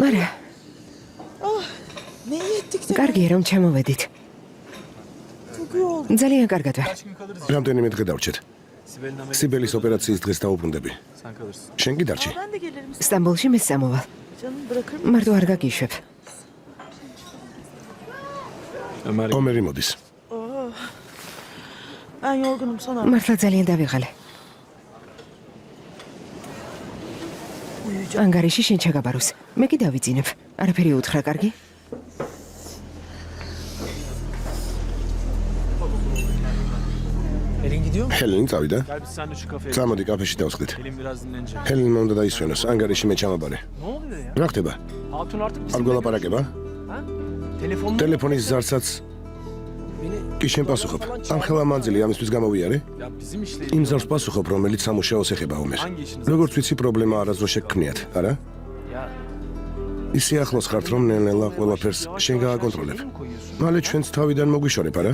მარა კარგია რომ ჩამოვედით ძალიან კარგად ვარ რამდენიმე დღე დავჭეთ სიბელის ოპერაციის დღეს დავუბრუნდები შენ კი დარჩი სტამბოლში მე სამოვალ მარტო არ გაგიშვებ ომერი მოდის მართლა ძალიან დავიღალე ანგარიში შენ ჩაგაბაროს მე კი დავიძინებ არაფერი უთხრა კარგი ჰელენი წავიდა წამოდი კაფეში დავსხდით ჰელენმა უნდა დაისვენოს ანგარიში მე ჩამაბარე რა ხდება არ გველაპარაკება ტელეფონის ზარსაც კი შენ პასუხობ ამ ხელა მანძილი ამისთვის გამოვიარე იმ ზარს პასუხობ რომელიც სამუშაოს ეხება ომერ როგორც ვიცი პრობლემა არასდროს შეგქმნიათ არა ისე ახლოს ხართ რომ ნელ-ნელა ყველაფერს შენ გააკონტროლებ მალე ჩვენც თავიდან მოგვიშორებ არა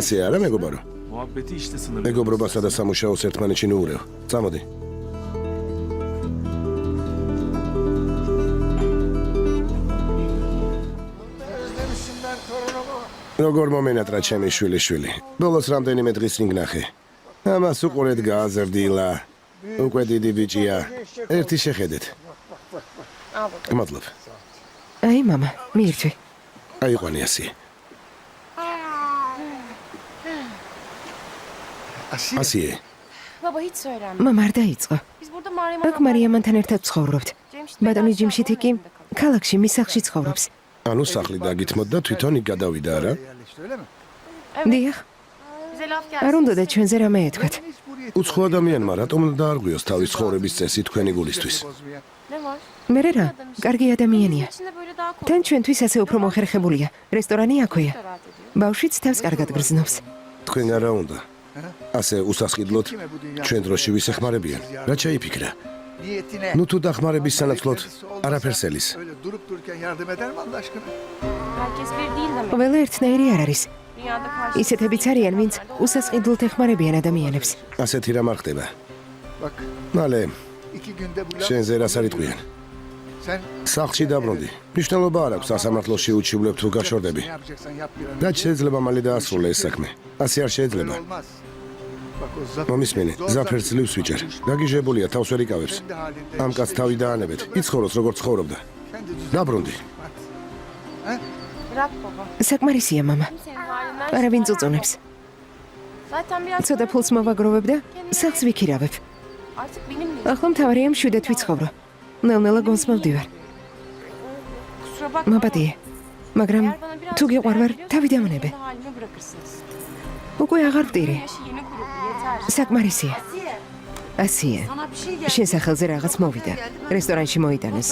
ასე არა მეგობარო მეგობრობასა და სამუშაოს ერთმანეთში ნუურევ წამოდი როგორ მომენატრა ჩემი შვილი ბოლოს რამდენიმე დღის წინ ვნახე ამას უყურეთ გააზრდილა უკვე დიდი ბიჭია ერთი შეხედეთ მადლობ აი მამა მიირთვი აიყვანი ასე ასიე მამა არ დაიწყო აქ მარიამანთან ერთად ცხოვრობთ ბატონის ჯიმშითი კი ქალაქში მის სახლში ცხოვრობს ანუ სახლი დაგითმოთ და თვითონ იქ გადავიდა არა დიახ არ უნდა ჩვენზე რამე ეთქვათ უცხო ადამიანმა რატომ უნდა დაარღვიოს თავის ცხოვრების წესი თქვენი გულისთვის მე რა კარგი ადამიანია თან ჩვენთვის ასე უფრო მოხერხებულია რესტორანი აქვეა ბავშვიც თავს კარგად გრძნობს თქვენ არა უნდა ასე უსასყიდლოდ ჩვენ დროში ვისეხმარებიან რა ჩაიფიქრა ნუ თუ დახმარების სანაცვლოდ არაფერს ელის ყველა ერთნაირი არ არის ისეთებიც არიან ვინც უსასყიდლოდ ეხმარებიან ადამიანებს ასეთი რამ არ ხდება მალე შენზე რას არიტყვიან სახლში დაბრუნდი მნიშვნელობა არ აქვს სასამართლოში უჩივლებ თუ გაშორდები რაც შეიძლება მალე დაასრულე ეს საქმე ასე არ შეიძლება მომისმენი ზაფერს ძლივს ვიჭერ დაგიჟებულია თავს ვერ იკავებს ამ კაცს თავი დაანებეთ იცხოვროს როგორც ცხოვრობდა დაბრუნდი საკმარისია მამა არავინ წუწუნებს ცოტა ფულს მოვაგროვებ და სახლს ვიქირავებ ახლა მთავარია მშვიდად ვიცხოვრო ნელ-ნელა გონს მოვდივარ მაპატიე მაგრამ თუ გიყვარვარ თავი დამნებე უკვე აღარ ვტირი საკმარისია ასია შენ სახელზე რაღაც მოვიდა რესტორანში მოიტანეს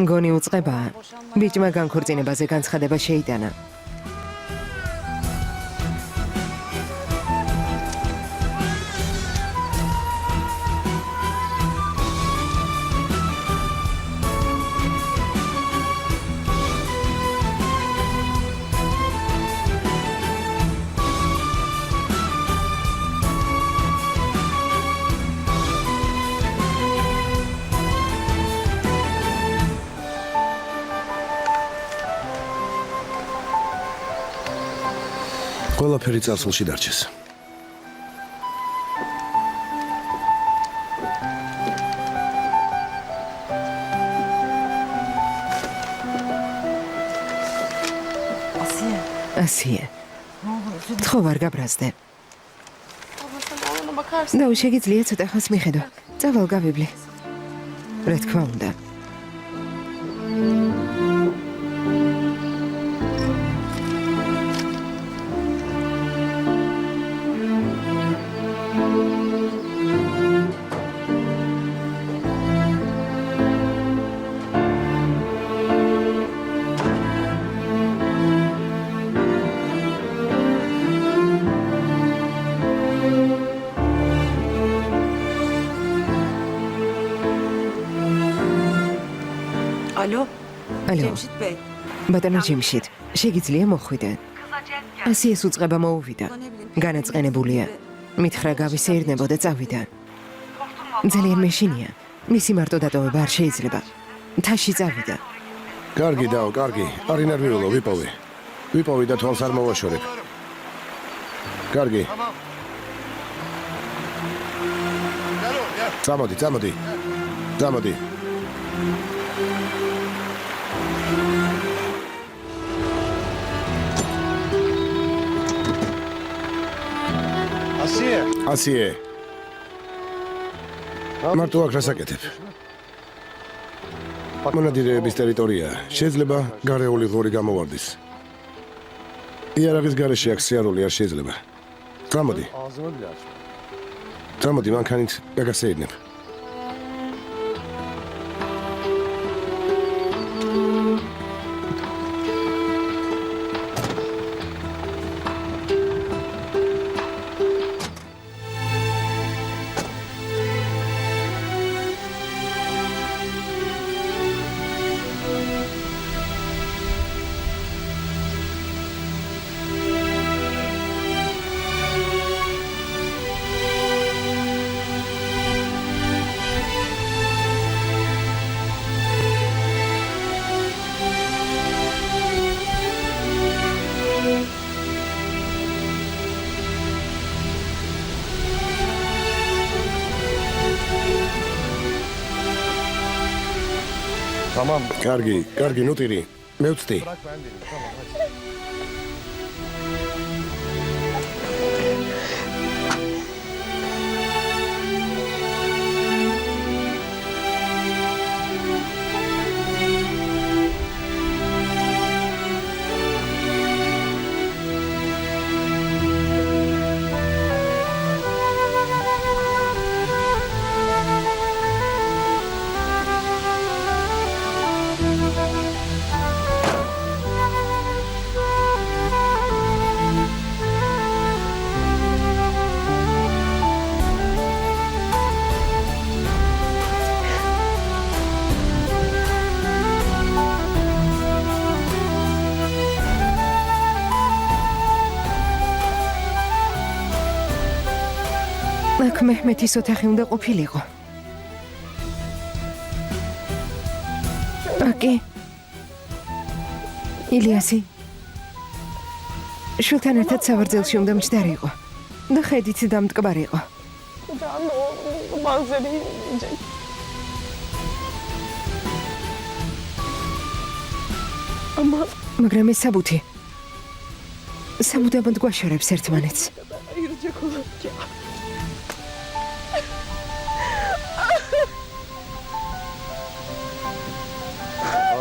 მგონი უწყებაა ბიჭმა განქორწინებაზე განცხადება შეიტანა ყველაფერი წარსულში დარჩეს ასია ხო ვარ გაბრაზდე და შეგიძლია ცოტა ხანს მიხედო წავალ გავიბლე რა თქმა უნდა ალო, Cemşit Bey. ბატონო ჯიმშით, შეგიძლია მოხვიდე. ასიეს უწყება მოუვიდა. განაწყენებულია. მითხრა გავისეირნებო და წავიდა. ძალიან მეშინია. მისი მარტო დატოვება არ შეიძლება. თაში წავიდა. კარგი დაო, კარგი. არ ინერვიულო, ვიპოვე. ვიპოვე და თვალს არ მოვაშორებ. კარგი. წამოდი, წამოდი. წამოდი. ასიე. მარტო აქ რასაკეთებ? მონადირეების ტერიტორია. შეიძლება გარეული ღორი გამოვარდის. იარაღის გარეშე აქ სიარული არ შეიძლება. წამოდი. წამოდი, მანქანით გაგასეირნებ. Tamam. კარგი, ნუტირი. მე ვწდი. Bırak ben dedim. Tamam hadi. აქ მეჰმეთის ოთახი უნდა ყოფილიყო. აკი. ილიასი. შულთან ერთად სავარძელში უნდა მჯდარიყო. და ხედით დამტკბარიყო. Can ne oldu? Manzarayı izleyecek. მაგრამ ეს საბუთი. სამუდამოდ გვაშორებს ერთმანეთს. Ayıracak olan ki.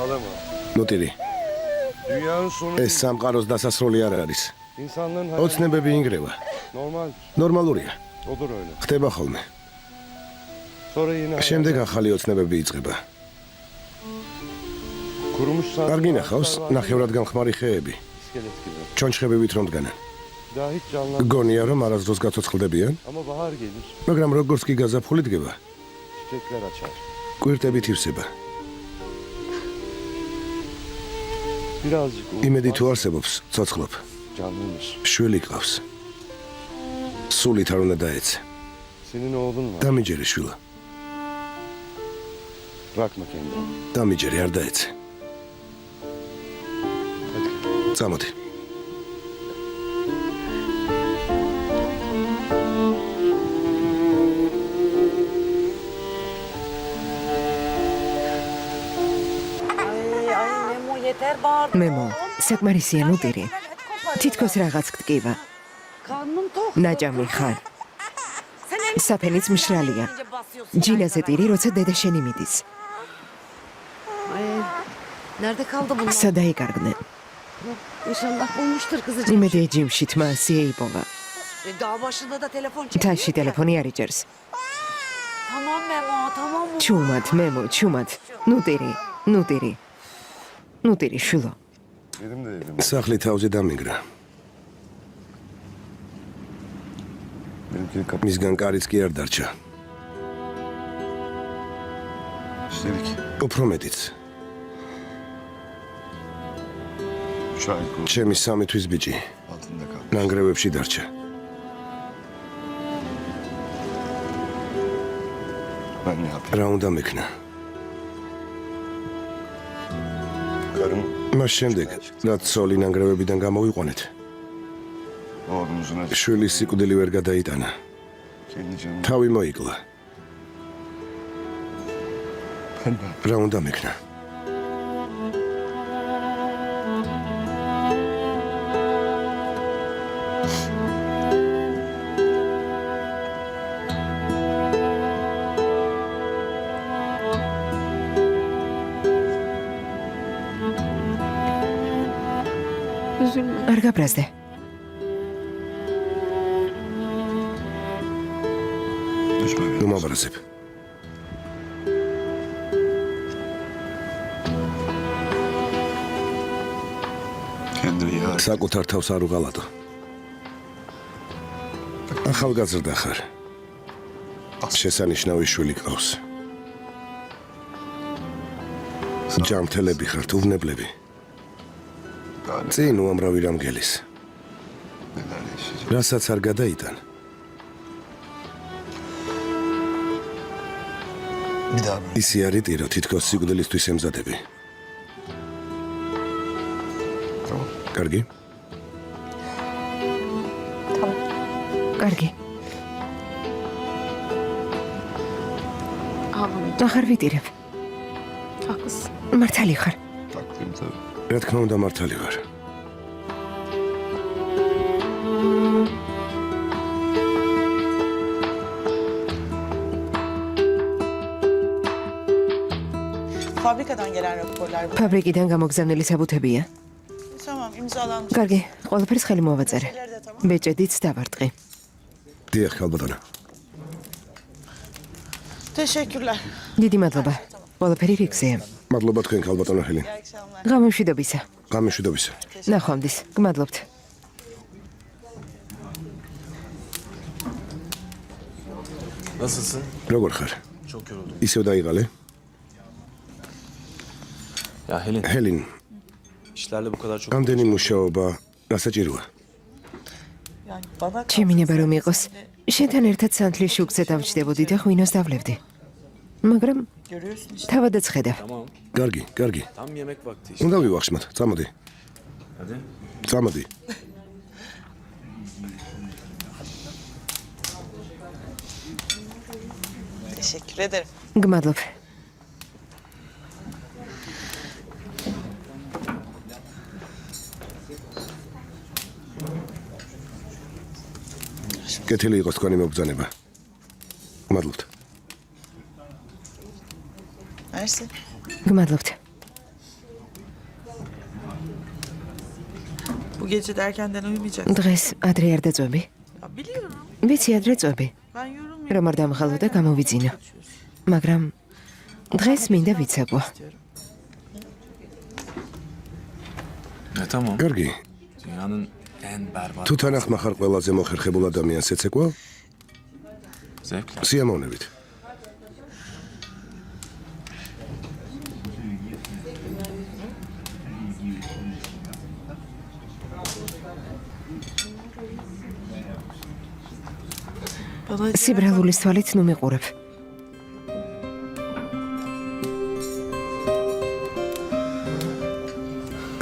Ağlama. ნუტირი. Dünyanın sonu ეს სამყაროს დასასრული არ არის. insanların hayatı ოცნებები ინგრევა. normal. ნორმალურია. Olur öyle. ხდება ხოლმე. Sonra yine შემდეგ ახალი ოცნებები იწყება. kurumuş არ გინახავს ნახევრად გამხმარი ხეები. iskelet gibi. ჩონჩხებივით რომ დგანან. Daha hiç canlanmıyor. გონია რომ არასდროს გაცოცხლდებიან, Ama bahar gelir, მაგრამ როგორც კი გაზაფხული დგება, çiçekler açar. კვირტებით ივსება. Birazcık იმედი თუ არსებობს, ცოცხლობ. canlıymış. შვილი ყავს. სულით არ უნდა დაეცე. Senin oğlun var. დამიჯერე შვილო. Bırakma kendini. დამიჯერე არ დაეცე. Hadi. წამოდი. Ay Memo yeter bağırdı. მემო, საკმარისია ნუტირი. თითქოს რაღაც გტკივა. Karnım tok. ნაჭამი ხარ. Sen hem საფენიც მშრალია. ჯინაზე ტირი, როცა დედა შენი მიდის. Ay, nerede kaldı bunlar? სადა იკარგნენ? İnşallah bulmuştur kızıcık. იმედია ჯიმში თმა ასია იპოვა. Dağ başında da telefon çekiyor. თაში ტელეფონი არ იჭერს. Tamam Memo, tamam mı? ჩუმად, მემო, ჩუმად. ნუტირი. ნუტირი შვილო. Benim de evim. სახლი თავზე დამიგრა. Benimkini kapı მისგან კარიც კი არ დარჩა. işledik. უფრო მეტიც. ჩემი 3 თვის ბიჭი ნანგრევებში დარჩა. რა უნდა მექნა? მას შემდეგ, რაც სოლი ნანგრევებიდან გამოვიყვანეთ, შვილის სიკვდილი ვერ გადაიტანა. თავი მოიკლა. რა უნდა მექნა? არ გაბრაზდე. ნუ მაბრაზებ. საკუთარ თავს არ უღალატო. ახალგაზრდა ხარ. შესანიშნავი შვილი გყავს. ჯანმრთელები ხართ, უვნებლები. წინ უამრავი რამ გელის. რასაც არ გადაიტან. ისი არ იტირო, თითქოს სიკვდილისთვის ემზადები. კარგი? კარგი. ახარ ვიტირებ. მართალი ხარ. რა თქმა უნდა მართალი ვარ. Fabrikadan gelen raporlar bu. ფაბრიკიდან გამოგზავნილი საბუთებია. Tamam, imzalanmış. კარგი, ყველაფერს ხელი მოვაწერე. ბეჭედიც დავარტყი. დიახ, ხალბატონო. Teşekkürler. დიდი მადლობა. ყველაფერი რიგზეა. მადლობა თქვენ, ხალბატონო ჰელენ. İyi akşamlar. გამომშვიდობისა. გამიშვიდობისა. ნახვამდის. გმადლობთ. Nasılsın? როგორ ხარ? Çok yoruldum. ისევ დაიღალე? Ya Helin, ჰელენ, işlerle bu kadar çok... ამდენი მუშაობა გასაჭიროა. Yani bana ჩემინება რომ იყოს, შენთან ერთად სანთლის შუქზე დავჭდებოდი და ღვინოს დავლევდი. მაგრამ görüyorsun işte. თავადაც ხედავ. Tamam, კარგი, კარგი. tam yemek vakti işte. უნდა ვივახშმათ, წამოდი. Hadi. წამოდი. Teşekkür ederim. გმადლობ. კეთილი იყოს თქვენი მობრძანება. გმადლობთ. Mersi. გმადლობთ. Bu gece de erkenden uyumayacak. დღეს ადრე არ დაწვევი. Ya biliyorum. ვიცი ადრე წვევი. Ben yorulmuyorum. რომ არ დამხალო და გამოვიძინო. მაგრამ დღეს მინდა ვიცაკვო. Ya tamam. კარგი. Dünyanın en berbat... თუ თანახმა ხარ ყველაზე მოხერხებულ ადამიანს ეცეკვო, Zevkle. სიამოვნებით. Bana სიბრალულის თვალით ნუ მიყურებ.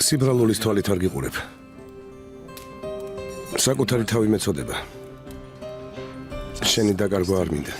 სიბრალულის თვალით არ გიყურებ. საკუთარი თავი მეწოდება. შენი დაკარგვა არ მინდა.